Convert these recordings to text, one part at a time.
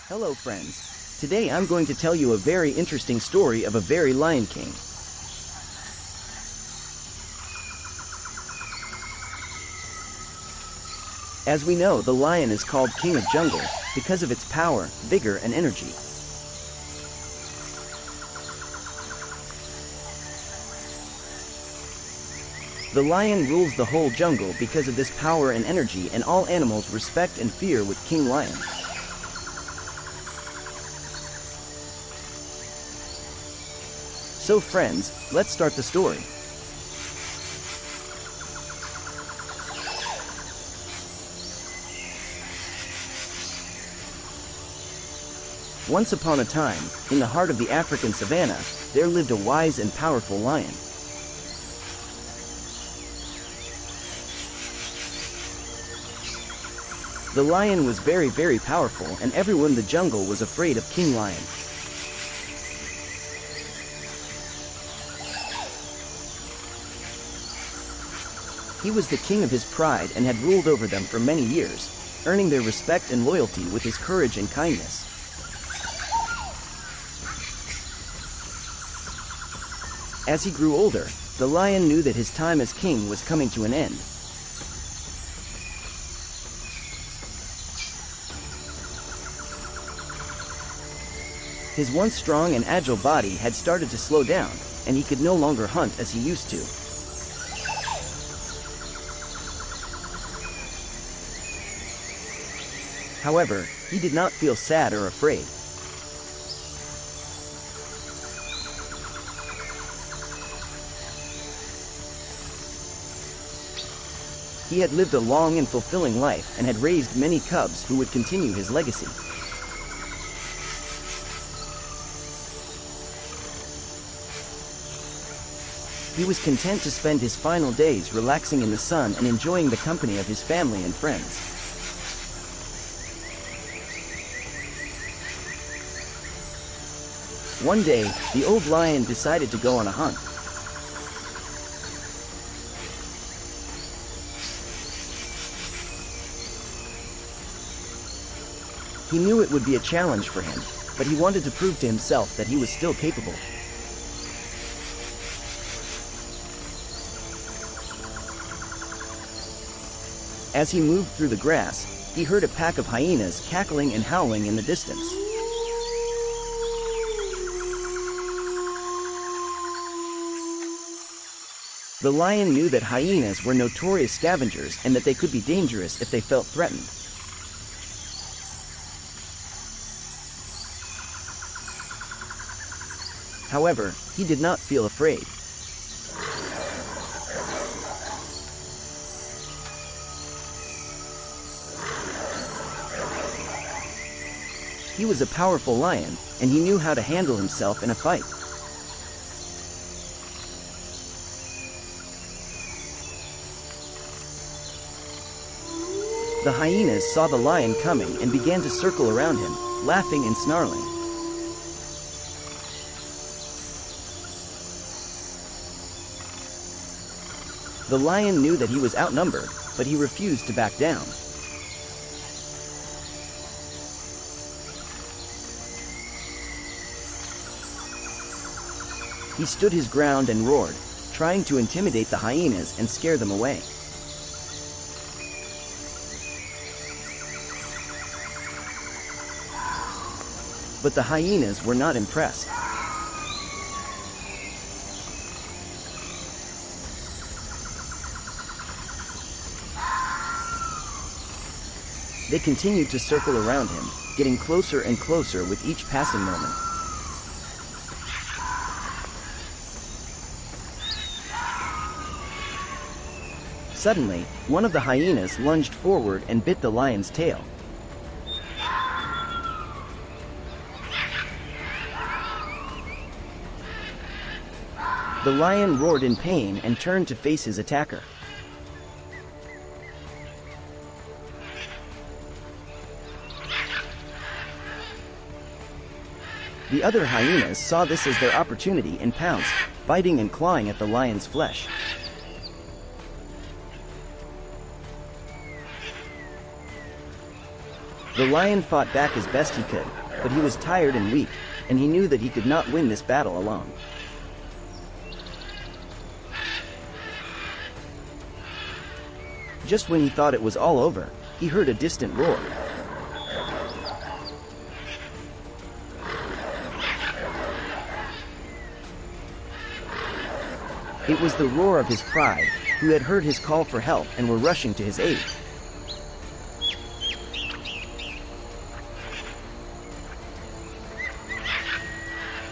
Hello friends. Today I'm going to tell you a very interesting story of a very lion king. As we know, the lion is called king of jungle because of its power, vigor and energy. The lion rules the whole jungle because of this power and energy, and all animals respect and fear with King Lion. So friends, let's start the story. Once upon a time, in the heart of the African savannah, there lived a wise and powerful lion. The lion was very powerful, and everyone in the jungle was afraid of King Lion. He was the king of his pride and had ruled over them for many years, earning their respect and loyalty with his courage and kindness. As he grew older, the lion knew that his time as king was coming to an end. His once strong and agile body had started to slow down, and he could no longer hunt as he used to. However, he did not feel sad or afraid. He had lived a long and fulfilling life and had raised many cubs who would continue his legacy. He was content to spend his final days relaxing in the sun and enjoying the company of his family and friends. One day, the old lion decided to go on a hunt. He knew it would be a challenge for him, but he wanted to prove to himself that he was still capable. As he moved through the grass, he heard a pack of hyenas cackling and howling in the distance. The lion knew that hyenas were notorious scavengers and that they could be dangerous if they felt threatened. However, he did not feel afraid. He was a powerful lion, and he knew how to handle himself in a fight. The hyenas saw the lion coming and began to circle around him, laughing and snarling. The lion knew that he was outnumbered, but he refused to back down. He stood his ground and roared, trying to intimidate the hyenas and scare them away. But the hyenas were not impressed. They continued to circle around him, getting closer and closer with each passing moment. Suddenly, one of the hyenas lunged forward and bit the lion's tail. The lion roared in pain and turned to face his attacker. The other hyenas saw this as their opportunity and pounced, biting and clawing at the lion's flesh. The lion fought back as best he could, but he was tired and weak, and he knew that he could not win this battle alone. Just when he thought it was all over, he heard a distant roar. It was the roar of his pride, who had heard his call for help and were rushing to his aid.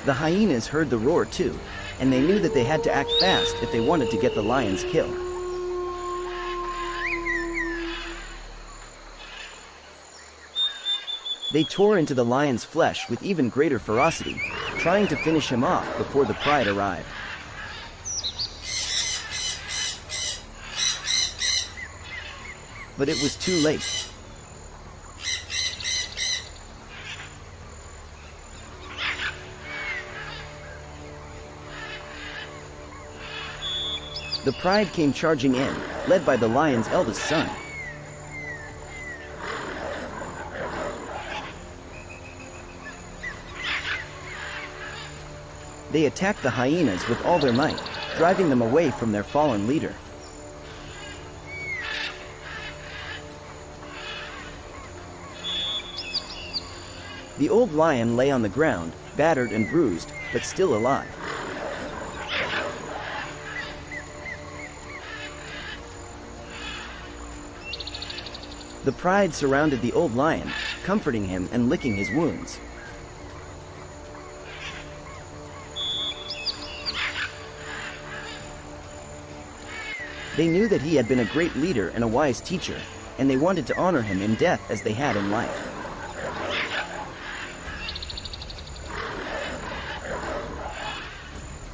The hyenas heard the roar too, and they knew that they had to act fast if they wanted to get the lion's kill. They tore into the lion's flesh with even greater ferocity, trying to finish him off before the pride arrived. But it was too late. The pride came charging in, led by the lion's eldest son. They attacked the hyenas with all their might, driving them away from their fallen leader. The old lion lay on the ground, battered and bruised, but still alive. The pride surrounded the old lion, comforting him and licking his wounds. They knew that he had been a great leader and a wise teacher, and they wanted to honor him in death as they had in life.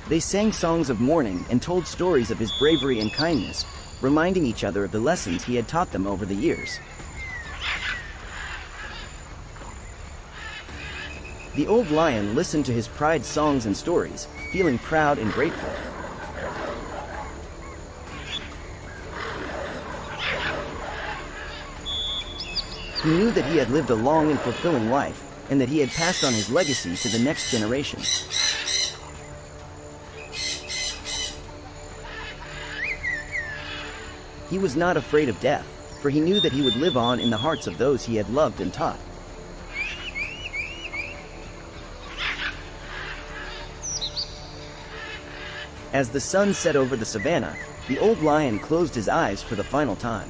They sang songs of mourning and told stories of his bravery and kindness, reminding each other of the lessons he had taught them over the years. The old lion listened to his pride's songs and stories, feeling proud and grateful. He knew that he had lived a long and fulfilling life, and that he had passed on his legacy to the next generation. He was not afraid of death, for he knew that he would live on in the hearts of those he had loved and taught. As the sun set over the savannah, the old lion closed his eyes for the final time.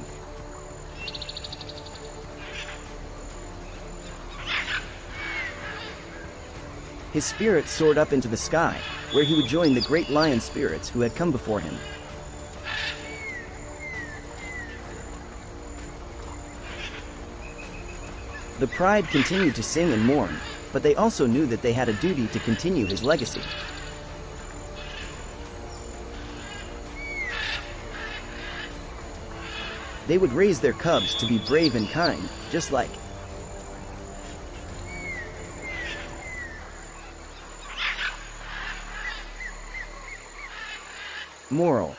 His spirit soared up into the sky, where he would join the great lion spirits who had come before him. The pride continued to sing and mourn, but they also knew that they had a duty to continue his legacy. They would raise their cubs to be brave and kind, just like. Moral.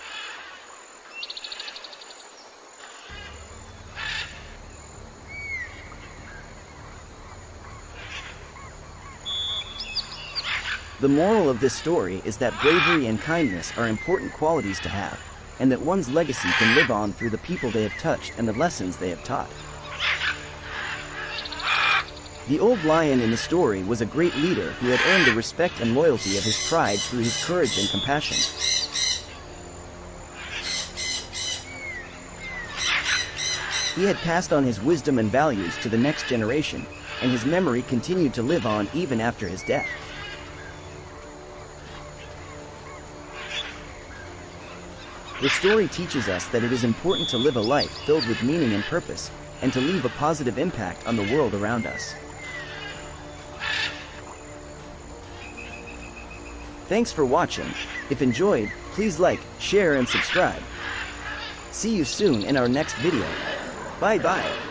The moral of this story is that bravery and kindness are important qualities to have, and that one's legacy can live on through the people they have touched and the lessons they have taught. The old lion in the story was a great leader who had earned the respect and loyalty of his pride through his courage and compassion. He had passed on his wisdom and values to the next generation, and his memory continued to live on even after his death. The story teaches us that it is important to live a life filled with meaning and purpose, and to leave a positive impact on the world around us. Thanks for watching. If enjoyed, please like, share and subscribe. See you soon in our next video. Bye bye.